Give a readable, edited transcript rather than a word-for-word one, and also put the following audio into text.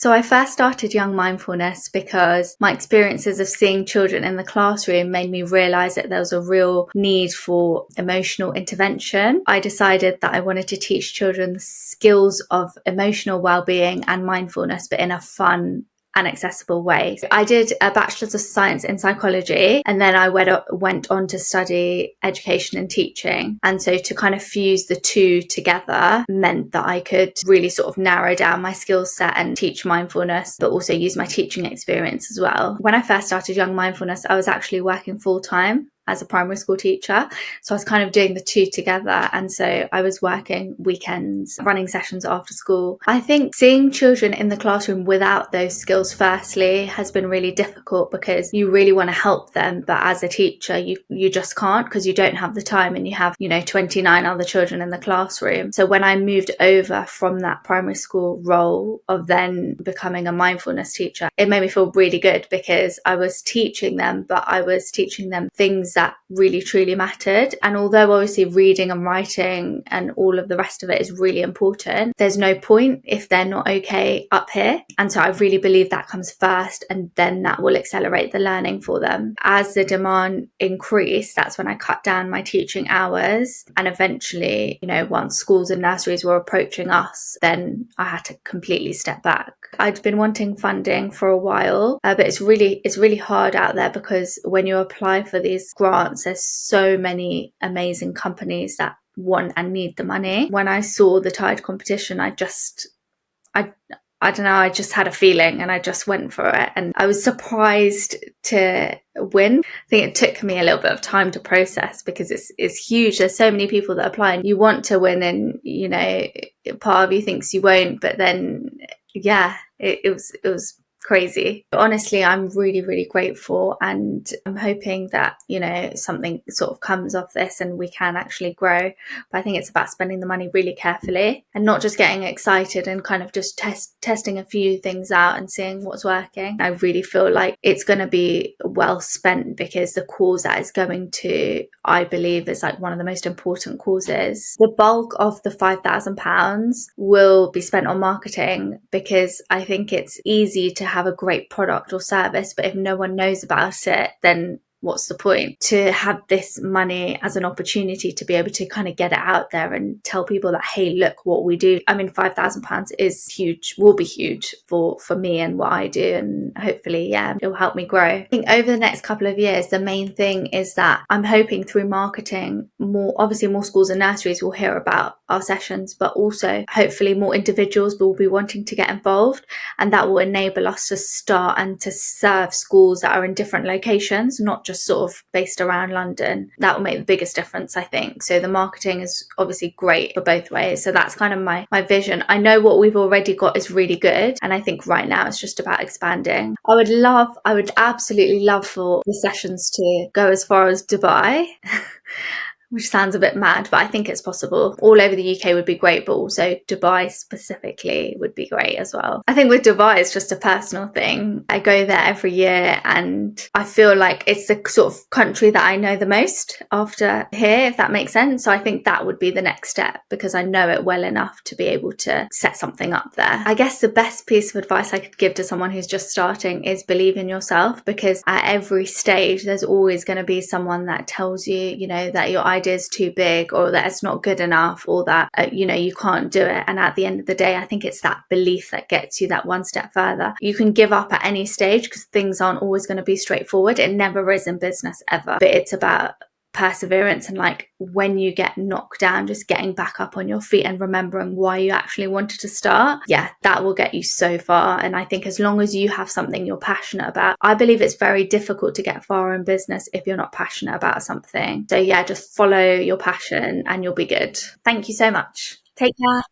So I first started Young Mindfulness because my experiences of seeing children in the classroom made me realise that there was a real need for emotional intervention. I decided that I wanted to teach children the skills of emotional well-being and mindfulness, but in a fun and accessible way. I did a Bachelor's of Science in Psychology, and then I went on to study education and teaching. And so to kind of fuse the two together meant that I could really sort of narrow down my skill set and teach mindfulness, but also use my teaching experience as well. When I first started Young Mindfulness, I was actually working full-time as a primary school teacher. So I was kind of doing the two together. And so I was working weekends, running sessions after school. I think seeing children in the classroom without those skills firstly has been really difficult because you really want to help them. But as a teacher, you just can't because you don't have the time and you have, 29 other children in the classroom. So when I moved over from that primary school role of then becoming a mindfulness teacher, it made me feel really good because I was teaching them, but I was teaching them things that really truly mattered. And although obviously reading and writing and all of the rest of it is really important, there's no point if they're not okay up here. And so I really believe that comes first, and then that will accelerate the learning for them. As the demand increased, that's when I cut down my teaching hours. And eventually, once schools and nurseries were approaching us, then I had to completely step back. I'd been wanting funding for a while, but it's really hard out there because when you apply for these grants, there's so many amazing companies that want and need the money. When I saw the Tide competition, I don't know, I just had a feeling and I just went for it. And I was surprised to win. I think it took me a little bit of time to process because it's huge. There's so many people that apply and you want to win, and, part of you thinks you won't, but then, it was crazy. Honestly, I'm really, really grateful, and I'm hoping that, something sort of comes of this and we can actually grow. But I think it's about spending the money really carefully and not just getting excited and kind of just testing a few things out and seeing what's working. I really feel like it's going to be well spent because the cause that is going to, I believe, is like one of the most important causes. The bulk of the £5,000 will be spent on marketing because I think it's easy to have a great product or service, but if no one knows about it, then what's the point? To have this money as an opportunity to be able to kind of get it out there and tell people that, hey, look what we do. I mean, £5,000 is huge, will be huge for me and what I do, and hopefully, it'll help me grow. I think over the next couple of years, the main thing is that I'm hoping through marketing, more schools and nurseries will hear about our sessions, but also hopefully more individuals will be wanting to get involved, and that will enable us to start and to serve schools that are in different locations, not just sort of based around London. That will make the biggest difference, I think. So the marketing is obviously great for both ways. So that's kind of my vision. I know what we've already got is really good, and I think right now it's just about expanding. I would absolutely love for the sessions to go as far as Dubai. Which sounds a bit mad, but I think it's possible. All over the UK would be great, but also Dubai specifically would be great as well. I think with Dubai, it's just a personal thing. I go there every year and I feel like it's the sort of country that I know the most after here, if that makes sense. So I think that would be the next step because I know it well enough to be able to set something up there. I guess the best piece of advice I could give to someone who's just starting is believe in yourself, because at every stage, there's always going to be someone that tells you, that your idea is too big, or that it's not good enough, or that you can't do it. And at the end of the day, I think it's that belief that gets you that one step further. You can give up at any stage because things aren't always going to be straightforward. It never is in business ever, but it's about perseverance, and like when you get knocked down, just getting back up on your feet and remembering why you actually wanted to start. That will get you so far. And I think as long as you have something you're passionate about, I believe it's very difficult to get far in business if you're not passionate about something. So just follow your passion and you'll be good. Thank you so much. Take care.